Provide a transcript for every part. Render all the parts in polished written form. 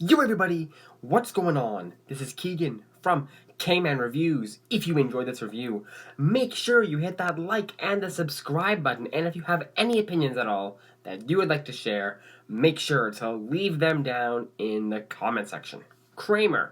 Yo everybody, what's going on? This is Keegan from Kman Reviews. If you enjoyed this review, make sure you hit that like and the subscribe button, and if you have any opinions at all that you would like to share, make sure to leave them down in the comment section. Kraemer,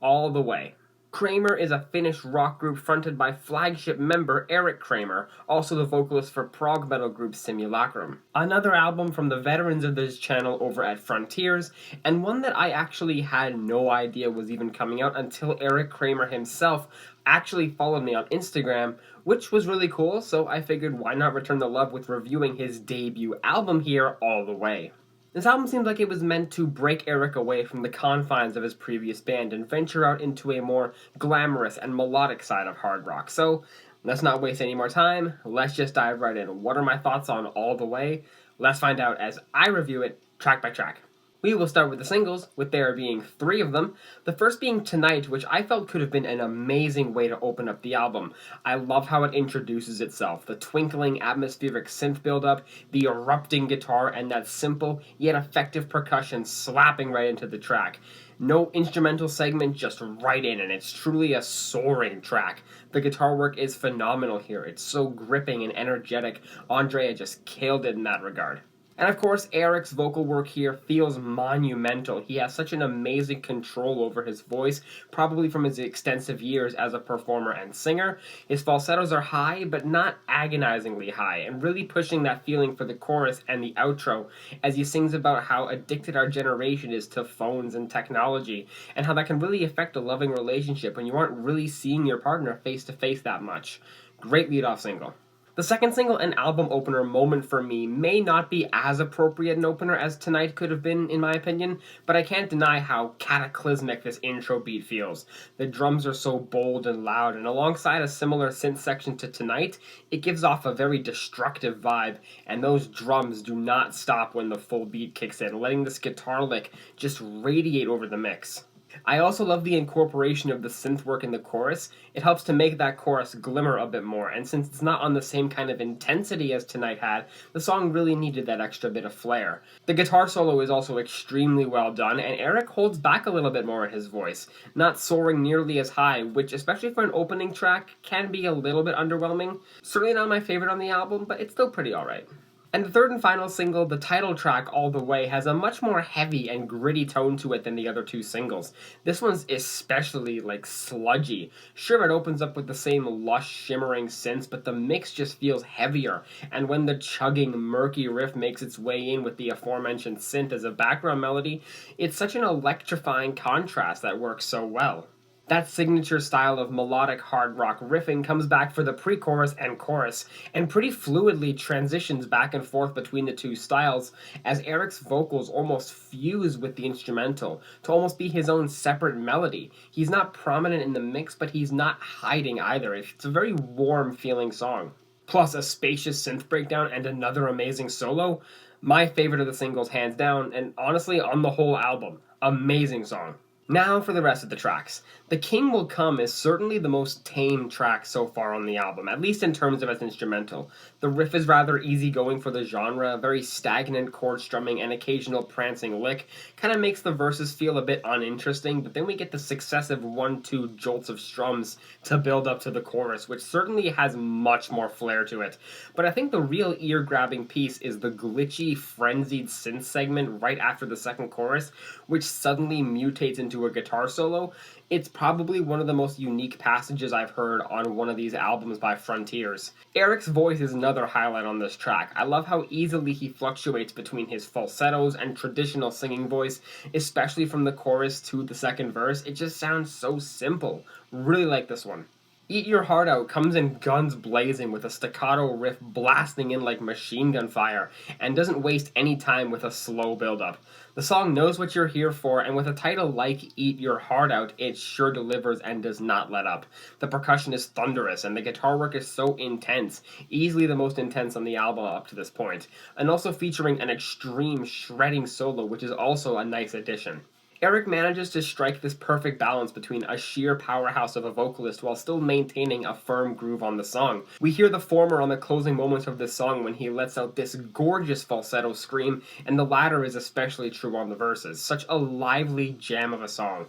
all the way. Kraemer is a Finnish rock group fronted by flagship member Erik Kraemer, also the vocalist for prog metal group Simulacrum. Another album from the veterans of this channel over at Frontiers, and one that I actually had no idea was even coming out until Erik Kraemer himself actually followed me on Instagram, which was really cool, so I figured why not return the love with reviewing his debut album here all the way. This album seems like it was meant to break Erik away from the confines of his previous band and venture out into a more glamorous and melodic side of hard rock. So, let's not waste any more time, let's just dive right in. What are my thoughts on All the Way? Let's find out as I review it track by track. We will start with the singles, with there being 3 of them. The first being Tonight, which I felt could have been an amazing way to open up the album. I love how it introduces itself, the twinkling atmospheric synth build-up, the erupting guitar, and that simple yet effective percussion slapping right into the track. No instrumental segment, just right in, and it's truly a soaring track. The guitar work is phenomenal here. It's so gripping and energetic. Andrea just killed it in that regard. And of course, Erik's vocal work here feels monumental. He has such an amazing control over his voice, probably from his extensive years as a performer and singer. His falsettos are high, but not agonizingly high, and really pushing that feeling for the chorus and the outro as he sings about how addicted our generation is to phones and technology, and how that can really affect a loving relationship when you aren't really seeing your partner face to face that much. Great lead-off single. The second single and album opener, Moment for Me, may not be as appropriate an opener as Tonight could have been, in my opinion, but I can't deny how cataclysmic this intro beat feels. The drums are so bold and loud, and alongside a similar synth section to Tonight, it gives off a very destructive vibe, and those drums do not stop when the full beat kicks in, letting this guitar lick just radiate over the mix. I also love the incorporation of the synth work in the chorus. It helps to make that chorus glimmer a bit more, and since it's not on the same kind of intensity as Tonight had, the song really needed that extra bit of flair. The guitar solo is also extremely well done, and Erik holds back a little bit more in his voice, not soaring nearly as high, which, especially for an opening track, can be a little bit underwhelming. Certainly not my favorite on the album, but it's still pretty alright. And the third and final single, the title track, All the Way, has a much more heavy and gritty tone to it than the other 2 singles. This one's especially, sludgy. Sure, it opens up with the same lush, shimmering synths, but the mix just feels heavier, and when the chugging, murky riff makes its way in with the aforementioned synth as a background melody, it's such an electrifying contrast that works so well. That signature style of melodic hard rock riffing comes back for the pre-chorus and chorus, and pretty fluidly transitions back and forth between the 2 styles, as Erik's vocals almost fuse with the instrumental, to almost be his own separate melody. He's not prominent in the mix, but he's not hiding either. It's a very warm-feeling song. Plus a spacious synth breakdown and another amazing solo. My favorite of the singles, hands down, and honestly, on the whole album. Amazing song. Now for the rest of the tracks. The King Will Come is certainly the most tame track so far on the album, at least in terms of its instrumental. The riff is rather easygoing for the genre, very stagnant chord strumming and occasional prancing lick, kind of makes the verses feel a bit uninteresting, but then we get the successive 1-2 jolts of strums to build up to the chorus, which certainly has much more flair to it. But I think the real ear-grabbing piece is the glitchy, frenzied synth segment right after the second chorus, which suddenly mutates into a guitar solo. It's probably one of the most unique passages I've heard on one of these albums by Frontiers. Erik's voice is another highlight on this track. I love how easily he fluctuates between his falsettos and traditional singing voice, especially from the chorus to the second verse. It just sounds so simple. Really like this one. Eat Your Heart Out comes in guns blazing with a staccato riff blasting in like machine gun fire, and doesn't waste any time with a slow build-up. The song knows what you're here for, and with a title like Eat Your Heart Out, it sure delivers and does not let up. The percussion is thunderous, and the guitar work is so intense, easily the most intense on the album up to this point, and also featuring an extreme shredding solo, which is also a nice addition. Eric manages to strike this perfect balance between a sheer powerhouse of a vocalist while still maintaining a firm groove on the song. We hear the former on the closing moments of this song when he lets out this gorgeous falsetto scream, and the latter is especially true on the verses. Such a lively gem of a song.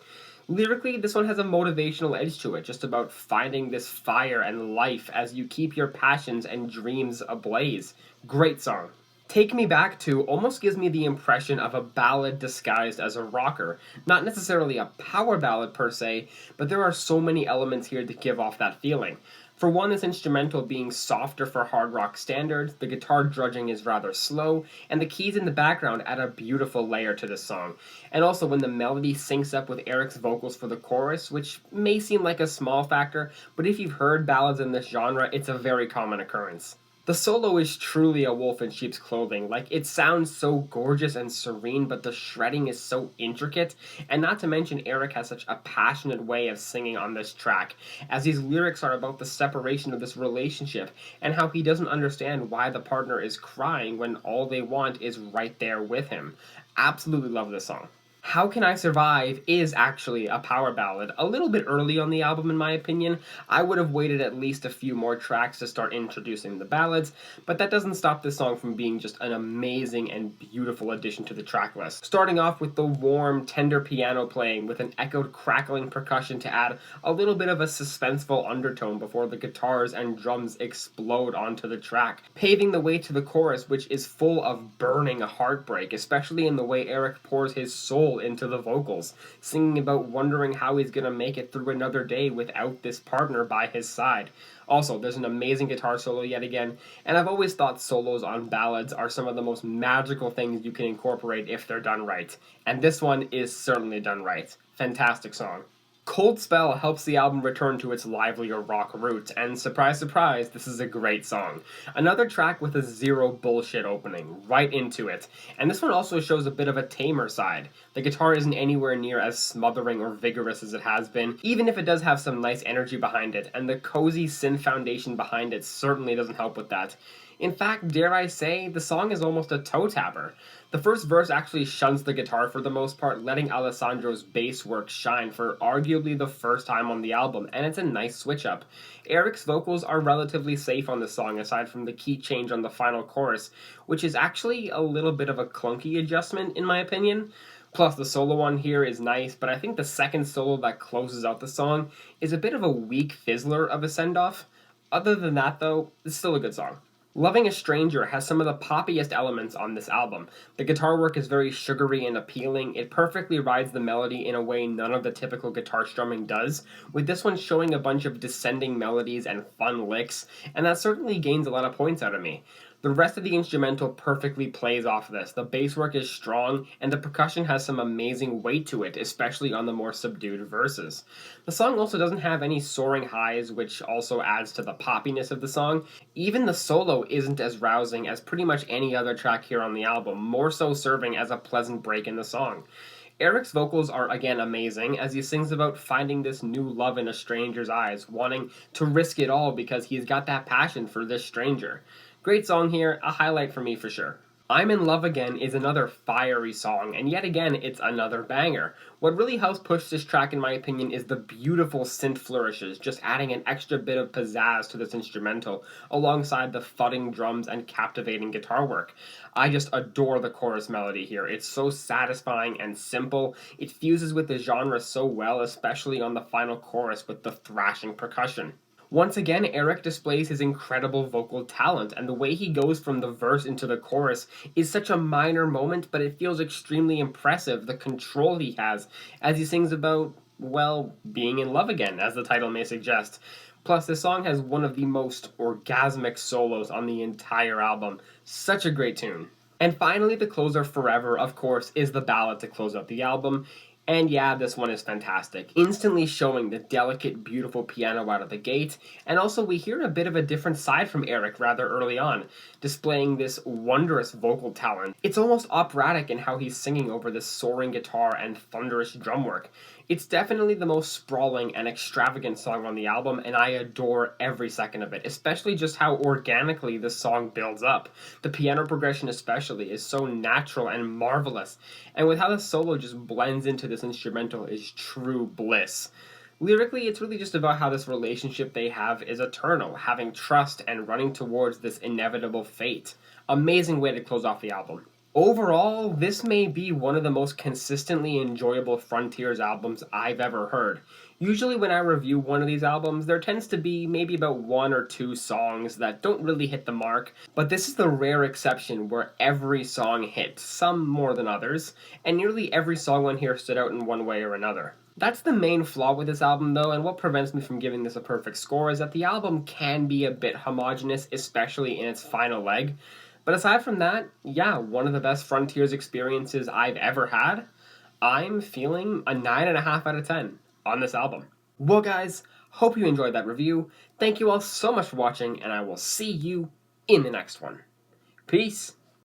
Lyrically, this one has a motivational edge to it, just about finding this fire and life as you keep your passions and dreams ablaze. Great song. Take Me Back To almost gives me the impression of a ballad disguised as a rocker. Not necessarily a power ballad per se, but there are so many elements here that give off that feeling. For one, this instrumental being softer for hard rock standards, the guitar drudging is rather slow, and the keys in the background add a beautiful layer to this song. And also when the melody syncs up with Eric's vocals for the chorus, which may seem like a small factor, but if you've heard ballads in this genre, it's a very common occurrence. The solo is truly a wolf in sheep's clothing. Like, it sounds so gorgeous and serene, but the shredding is so intricate. And not to mention, Eric has such a passionate way of singing on this track, as these lyrics are about the separation of this relationship, and how he doesn't understand why the partner is crying when all they want is right there with him. Absolutely love this song. How Can I Survive is actually a power ballad, a little bit early on the album in my opinion. I would have waited at least a few more tracks to start introducing the ballads, but that doesn't stop this song from being just an amazing and beautiful addition to the track list. Starting off with the warm, tender piano playing with an echoed crackling percussion to add a little bit of a suspenseful undertone before the guitars and drums explode onto the track, paving the way to the chorus, which is full of burning heartbreak, especially in the way Eric pours his soul into the vocals, singing about wondering how he's gonna make it through another day without this partner by his side. Also, there's an amazing guitar solo yet again, and I've always thought solos on ballads are some of the most magical things you can incorporate if they're done right, and this one is certainly done right. Fantastic song. Cold Spell helps the album return to its livelier rock roots, and surprise surprise, this is a great song. Another track with a zero bullshit opening, right into it, and this one also shows a bit of a tamer side. The guitar isn't anywhere near as smothering or vigorous as it has been, even if it does have some nice energy behind it, and the cozy synth foundation behind it certainly doesn't help with that. In fact, dare I say, the song is almost a toe tapper. The first verse actually shuns the guitar for the most part, letting Alessandro's bass work shine for arguably the first time on the album, and it's a nice switch up. Eric's vocals are relatively safe on this song, aside from the key change on the final chorus, which is actually a little bit of a clunky adjustment in my opinion. Plus, the solo on here is nice, but I think the second solo that closes out the song is a bit of a weak fizzler of a send-off. Other than that, though, it's still a good song. Loving a Stranger has some of the poppiest elements on this album. The guitar work is very sugary and appealing. It perfectly rides the melody in a way none of the typical guitar strumming does, with this one showing a bunch of descending melodies and fun licks, and that certainly gains a lot of points out of me. The rest of the instrumental perfectly plays off this. The bass work is strong, and the percussion has some amazing weight to it, especially on the more subdued verses. The song also doesn't have any soaring highs, which also adds to the poppiness of the song. Even the solo isn't as rousing as pretty much any other track here on the album, more so serving as a pleasant break in the song. Eric's vocals are again amazing, as he sings about finding this new love in a stranger's eyes, wanting to risk it all because he's got that passion for this stranger. Great song here, a highlight for me for sure. I'm in Love Again is another fiery song, and yet again, it's another banger. What really helps push this track, in my opinion, is the beautiful synth flourishes, just adding an extra bit of pizzazz to this instrumental, alongside the thudding drums and captivating guitar work. I just adore the chorus melody here. It's so satisfying and simple. It fuses with the genre so well, especially on the final chorus with the thrashing percussion. Once again, Eric displays his incredible vocal talent, and the way he goes from the verse into the chorus is such a minor moment, but it feels extremely impressive, the control he has, as he sings about, well, being in love again, as the title may suggest. Plus, this song has one of the most orgasmic solos on the entire album. Such a great tune. And finally, the closer, Forever, of course, is the ballad to close out the album. And yeah, this one is fantastic, instantly showing the delicate, beautiful piano out of the gate, and also we hear a bit of a different side from Eric rather early on, displaying this wondrous vocal talent. It's almost operatic in how he's singing over this soaring guitar and thunderous drum work. It's definitely the most sprawling and extravagant song on the album, and I adore every second of it, especially just how organically this song builds up. The piano progression especially is so natural and marvelous, and with how the solo just blends into this instrumental is true bliss. Lyrically, it's really just about how this relationship they have is eternal, having trust and running towards this inevitable fate. Amazing way to close off the album. Overall, this may be one of the most consistently enjoyable Frontiers albums I've ever heard. Usually when I review one of these albums, there tends to be maybe about one or two songs that don't really hit the mark, but this is the rare exception where every song hit, some more than others, and nearly every song on here stood out in one way or another. That's the main flaw with this album though, and what prevents me from giving this a perfect score is that the album can be a bit homogenous, especially in its final leg. But aside from that, yeah, one of the best Frontiers experiences I've ever had. I'm feeling a 9.5 out of 10 on this album. Well guys, hope you enjoyed that review. Thank you all so much for watching, and I will see you in the next one. Peace!